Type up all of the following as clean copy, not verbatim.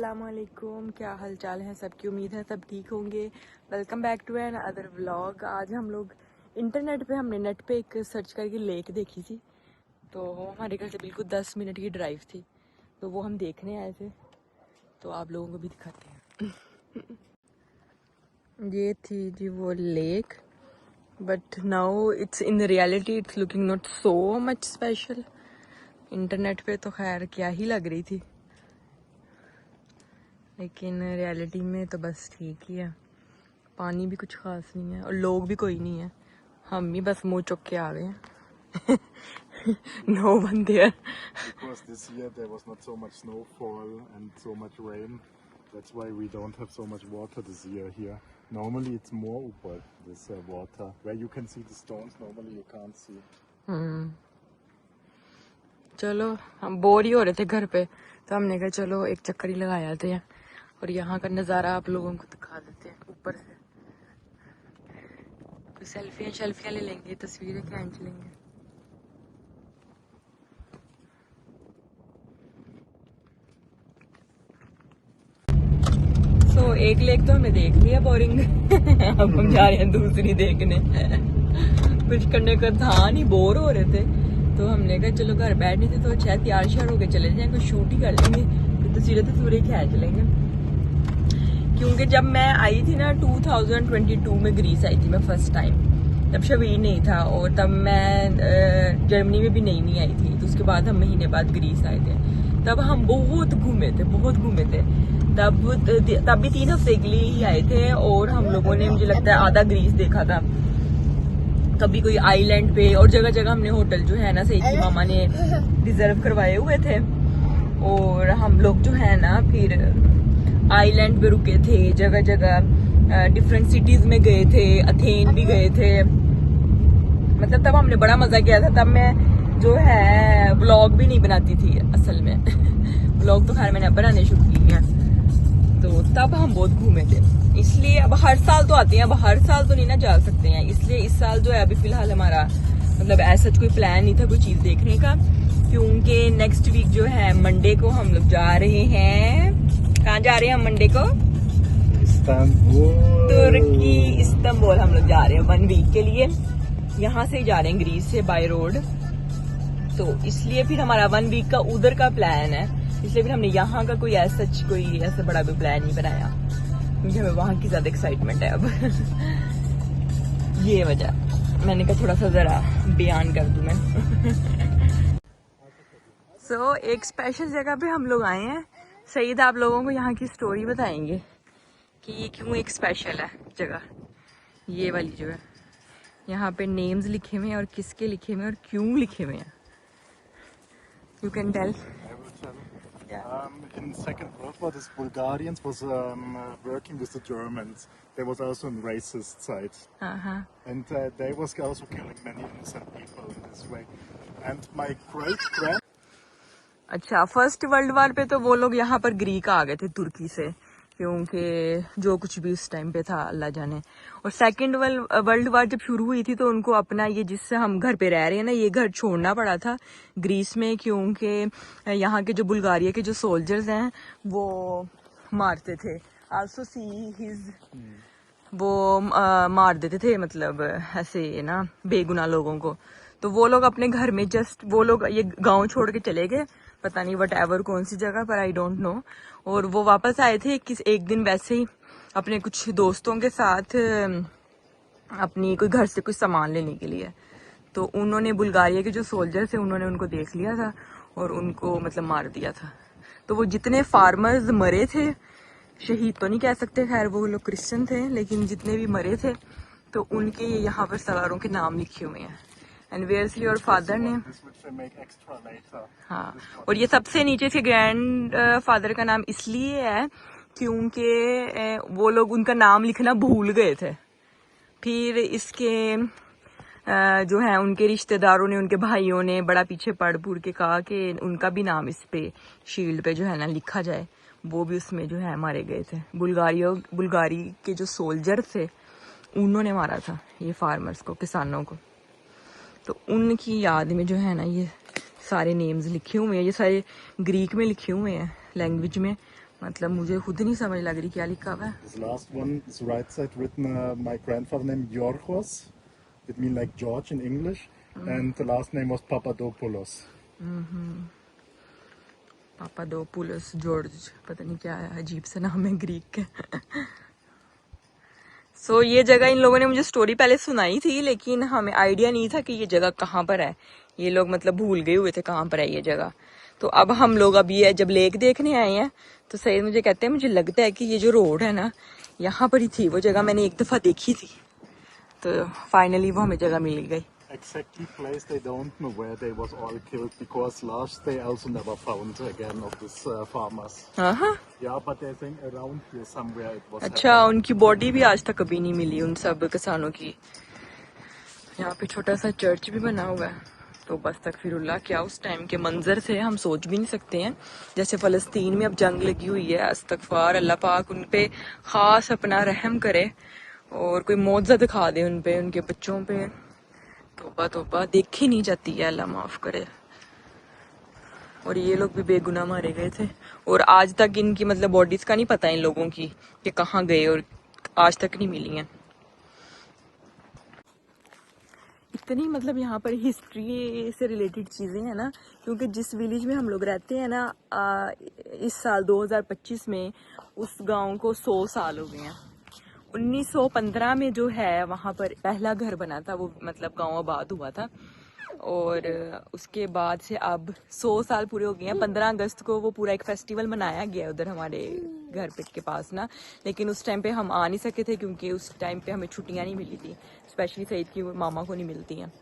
अस्सलामुअलैकुम, क्या हाल चाल है सबकी। उम्मीद है सब ठीक होंगे। Welcome back to another vlog. आज हम लोग इंटरनेट पे हमने नेट पे एक सर्च करके लेक देखी थी, तो हमारे घर से बिल्कुल 10 मिनट की ड्राइव थी, तो वो हम देखने आए थे, तो आप लोगों को भी दिखाते हैं। ये थी जी वो lake, but now it's in reality it's looking not so much special. Internet पे तो खैर क्या ही लग रही थी, लेकिन रियलिटी में तो बस ठीक ही है। पानी भी कुछ खास नहीं है और लोग भी कोई नहीं है, हम भी बस मुंह चुक के आ गए हैं। No one there. Because this year there was not so much snowfall and so much rain. That's why we don't have so much water this year here. Normally it's more upper, this water. Where you can see the stones, normally you can't see. चलो हम bore ही हो रहे थे घर पे, तो हमने कहा चलो एक चक्कर ही लगा आते हैं और यहाँ का नज़ारा आप लोगों को दिखा देते हैं ऊपर से। कोई सेल्फियाँ ले लेंगे, तस्वीरें खींच लेंगे। तो एक लेक तो हमने देख लिया, बोरिंग। अब हम जा रहे हैं दूसरी देखने। कुछ करने का था नहीं, बोर हो रहे थे, तो हमने कहा चलो घर बैठने थे तो शायद तैयार श्यार होके चले जाएं, कुछ शूट ही कर लेंगे, तस्वीरें खींच लेंगे। क्योंकि जब मैं आई थी ना 2022 में ग्रीस आई थी मैं फर्स्ट टाइम, तब शबीर नहीं था और तब मैं जर्मनी में भी नहीं आई थी, तो उसके बाद हम महीने बाद ग्रीस आए थे। तब हम बहुत घूमे थे। तब भी 3 हफ्ते के लिए ही आए थे और हम लोगों ने, मुझे लगता है, आधा ग्रीस देखा था। कभी कोई आइलैंड पे और जगह जगह हमने होटल जो है ना सही की मामा ने रिजर्व करवाए हुए थे, और हम लोग जो है ना फिर आइलैंड पे रुके थे, जगह जगह डिफरेंट सिटीज में गए थे, अथेन भी गए थे। मतलब तब हमने बड़ा मजा किया था। तब मैं जो है व्लॉग भी नहीं बनाती थी असल में। व्लॉग तो खैर मैंने अब बनाने शुरू किए हैं, तो तब हम बहुत घूमे थे। इसलिए अब हर साल तो आते हैं, अब हर साल तो नहीं ना जा सकते हैं, इसलिए इस साल जो है अभी फिलहाल हमारा मतलब ऐसा कोई प्लान नहीं था कोई चीज देखने का, क्योंकि नेक्स्ट वीक जो है मंडे को हम लोग जा रहे हैं। कहाँ जा रहे हैं हम मंडे को? तुर्की, इस्तांबुल हम लोग जा रहे हैं 1 वीक के लिए। यहाँ से जा रहे हैं ग्रीस से बाय रोड, तो इसलिए फिर हमारा 1 वीक का उधर का प्लान है, इसलिए फिर हमने यहाँ का कोई ऐसा बड़ा भी प्लान नहीं बनाया, क्योंकि हमें वहाँ की ज्यादा एक्साइटमेंट है अब। ये वजह, मैंने कहा थोड़ा सा जरा बयान कर दूं मैं। सो एक स्पेशल जगह पे हम लोग आए हैं। सईद आप लोगों को यहाँ की स्टोरी बताएंगे कि ये क्यों एक स्पेशल है जगह। ये वाली जगह, यहाँ पे नेम्स लिखे हुए हैं और किसके लिखे हुए हैं और क्यों लिखे हुए हैं। You can tell. In Second World War, the Bulgarians was working with the Germans. There was also a racist side, and they was also killing many innocent people in this way. And my great-grand. अच्छा, first world war पे तो वो लोग यहाँ पर Greek आ गए थे तुर्की से, क्योंकि जो कुछ भी उस टाइम पे था अल्लाह जाने। और सेकंड वर्ल्ड वार जब शुरू हुई थी तो उनको अपना ये जिससे हम घर पे रह रहे हैं ना, ये घर छोड़ना पड़ा था ग्रीस में, क्योंकि यहाँ के जो बुल्गारिया के जो सोल्जर्स हैं वो मारते थे। आल्सो सी हिज, वो मार देते थे, मतलब ऐसे ना बेगुनाह लोगों को। तो वो लोग अपने घर में वो लोग ये गांव छोड़ के चले गए, पता नहीं वट एवर कौन सी जगह पर, आई डोंट नो। और वो वापस आए थे एक दिन वैसे ही अपने कुछ दोस्तों के साथ अपनी कोई घर से कुछ सामान लेने के लिए। तो उन्होंने बुल्गारिया के जो सोल्जर्स थे उन्होंने उनको देख लिया था और उनको मतलब मार दिया था। तो वो जितने फार्मर्स मरे थे, शहीद तो नहीं कह सकते, खैर वो लोग क्रिश्चियन थे, लेकिन जितने भी मरे थे तो उनके यहाँ पर सवारों के नाम लिखे हुए हैं। एंड वेयर्स योर फादर ने, हाँ, और ये सबसे नीचे से ग्रैंड फादर का नाम इसलिए है क्योंकि वो लोग उनका नाम लिखना भूल गए थे। फिर इसके जो है उनके रिश्तेदारों ने, उनके भाइयों ने बड़ा पीछे पड़ के कहा कि उनका भी नाम इस पे शील्ड पे जो है ना लिखा जाए। वो भी उसमें जो है मारे गए थे। बुल्गारी के जो सोल्जर थे उन्होंने मारा था ये फार्मर्स को, किसानों को। तो उनकी याद में जो है ना ये सारे नेम्स लिखे हुए हैं, ये सारे ग्रीक में लिखे हुए हैं लैंग्वेज में, मतलब मुझे खुद नहीं समझ लग रही क्या लिखा हुआ है। This last one is right side written my grandfather name Yorgos. It means like George in English. And the last name was Papadopoulos. Papadopoulos George, पता नहीं क्या है, अजीब सा नाम है ग्रीक का। सो ये जगह इन लोगों ने मुझे स्टोरी पहले सुनाई थी, लेकिन हमें आइडिया नहीं था कि ये जगह कहाँ पर है। ये लोग मतलब भूल गए हुए थे कहाँ पर है ये जगह। तो अब हम लोग अभी जब लेक देखने आए हैं तो सईद मुझे कहते हैं मुझे लगता है कि ये जो रोड है ना, यहाँ पर ही थी वो जगह, मैंने एक दफा देखी थी। तो फाइनली वो हमें जगह मिल गई। Exactly place they don't know where they was all killed because last they also never found again of this farmers. हाँ। Yeah, but they think around here somewhere it was. अच्छा, happening. उनकी body भी आज तक कभी नहीं मिली उन सब किसानों की। यहाँ पे छोटा सा चर्च भी बना हुआ है। तो बस तकफिरुल्लाह, क्या उस टाइम के मंजर से हम सोच भी नहीं सकते हैं। जैसे फलस्तीन में अब जंग लगी हुई है, अस्तगफार, अल्लाह पाक उन पे खास अपना रहम करे और कोई मौजज़ा दिखा दे उन पे, उनके बच्चों पे। तौबा तौबा, देखी नहीं जाती है, अल्लाह माफ करे। और ये लोग भी बेगुनाह मारे गए थे और आज तक इनकी मतलब बॉडीज का नहीं पता इन लोगों की कि कहाँ गए, और आज तक नहीं मिली हैं। इतनी मतलब यहाँ पर हिस्ट्री से रिलेटेड चीज़ें हैं ना, क्योंकि जिस विलेज में हम लोग रहते हैं ना, इस साल 2025 में उस गांव को 100 साल हो गए हैं। 1915 में जो है वहाँ पर पहला घर बना था, वो मतलब गांव आबाद हुआ था। और उसके बाद से अब 100 साल पूरे हो गए हैं। 15 अगस्त को वो पूरा एक फेस्टिवल मनाया गया उधर हमारे घर पे के पास ना, लेकिन उस टाइम पे हम आ नहीं सके थे क्योंकि उस टाइम पे हमें छुट्टियां नहीं मिली थी। स्पेशली सईद की मामा को नहीं मिलती हैं,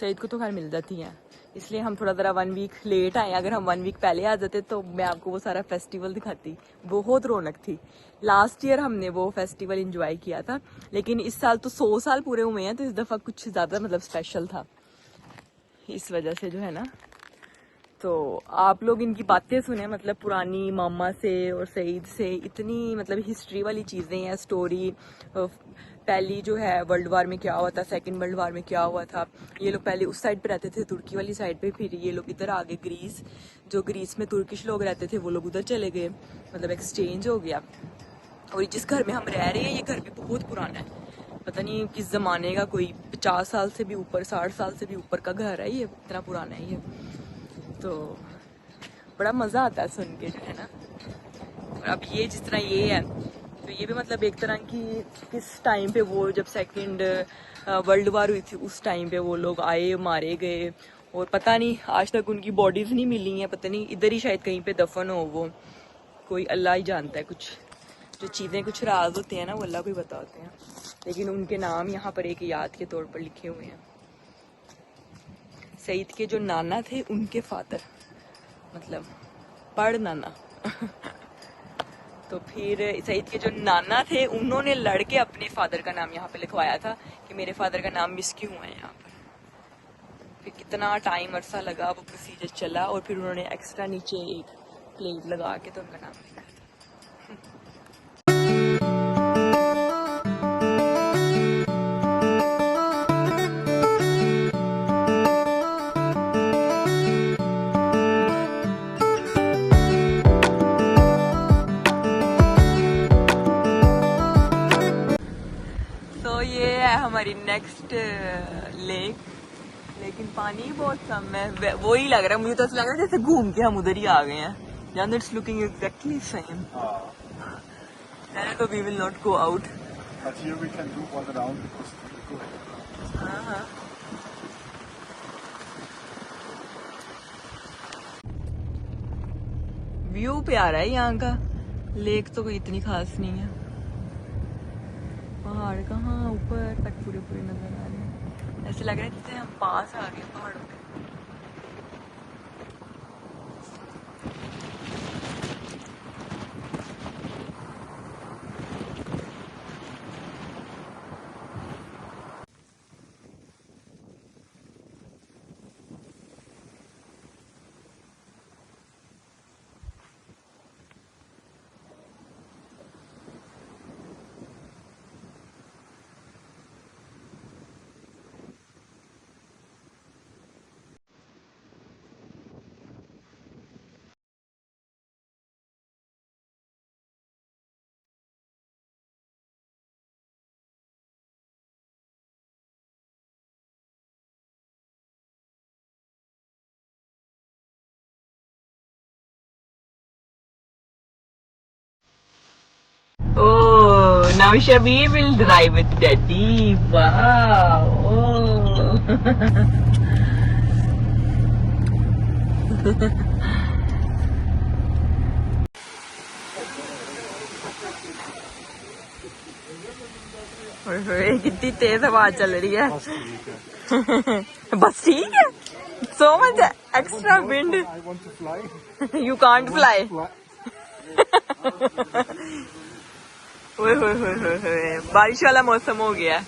सईद को तो खैर मिल जाती हैं, इसलिए हम थोड़ा ज़रा 1 वीक लेट आए। अगर हम 1 वीक पहले आ जाते तो मैं आपको वो सारा फेस्टिवल दिखाती। बहुत रौनक थी। लास्ट ईयर हमने वो फेस्टिवल इंजॉय किया था, लेकिन इस साल तो 100 साल पूरे हुए हैं, तो इस दफ़ा कुछ ज़्यादा मतलब स्पेशल था इस वजह से जो है ना। तो आप लोग इनकी बातें सुने, मतलब पुरानी मामा से और सईद से इतनी मतलब हिस्ट्री वाली चीज़ें हैं, स्टोरी। पहली जो है वर्ल्ड वार में क्या हुआ था, सेकंड वर्ल्ड वार में क्या हुआ था। ये लोग पहले उस साइड पे रहते थे, तुर्की वाली साइड पे, फिर ये लोग इधर आ गए ग्रीस। जो ग्रीस में तुर्किश लोग रहते थे वो लोग उधर चले गए, मतलब एक्सचेंज हो गया। और जिस घर में हम रह रहे हैं ये घर भी बहुत पुराना है, पता नहीं किस ज़माने का, कोई 50 साल से भी ऊपर, 60 साल से भी ऊपर का घर है ये, इतना पुराना है ये। तो बड़ा मज़ा आता है सुन के जो है ना। और अब ये जिस तरह ये है, तो ये भी मतलब एक तरह की किस टाइम पे वो जब सेकंड वर्ल्ड वार हुई थी उस टाइम पे वो लोग आए, मारे गए, और पता नहीं आज तक उनकी बॉडीज़ नहीं मिली हैं। पता नहीं इधर ही शायद कहीं पे दफन हो वो, कोई अल्लाह ही जानता है। कुछ जो चीज़ें कुछ राज होते हैं ना वो अल्लाह को ही बता होते हैं, लेकिन उनके नाम यहाँ पर एक याद के तौर पर लिखे हुए हैं। सईद के जो नाना थे उनके फादर, मतलब पढ़ नाना तो फिर सईद के जो नाना थे उन्होंने लड़के अपने फादर का नाम यहाँ पे लिखवाया था कि मेरे फादर का नाम मिस क्यों है यहाँ पर। फिर कितना टाइम अरसा लगा, वो प्रोसीजर चला, और फिर उन्होंने एक्स्ट्रा नीचे एक प्लेट लगा के तो उनका नाम लिखा था। तो ये है हमारी नेक्स्ट लेक, लेकिन पानी बहुत कम है। वो ही लग रहा है मुझे, तो ऐसा लग रहा है जैसे घूम के हम उधर ही आ गए हैं। यार इट्स लुकिंग एग्जैक्टली सेम। तो we will not go out. But here we can do one around because it's really good. हाँ। व्यू प्यारा है यहाँ का, लेक तो कोई इतनी खास नहीं है। पहाड़ कहाँ ऊपर तक पूरे पूरे नजर आ रहे हैं, ऐसे लग रहा है जैसे हम पास आ गए पहाड़ों पे। Oh, now Shabir will drive with Daddy. Wow. Oh. ओए कितनी तेज हवा चल रही है बस ठीक है so much extra wind I want to fly. you can't fly Fly. ओए होए होए होए होए बारिश वाला मौसम हो गया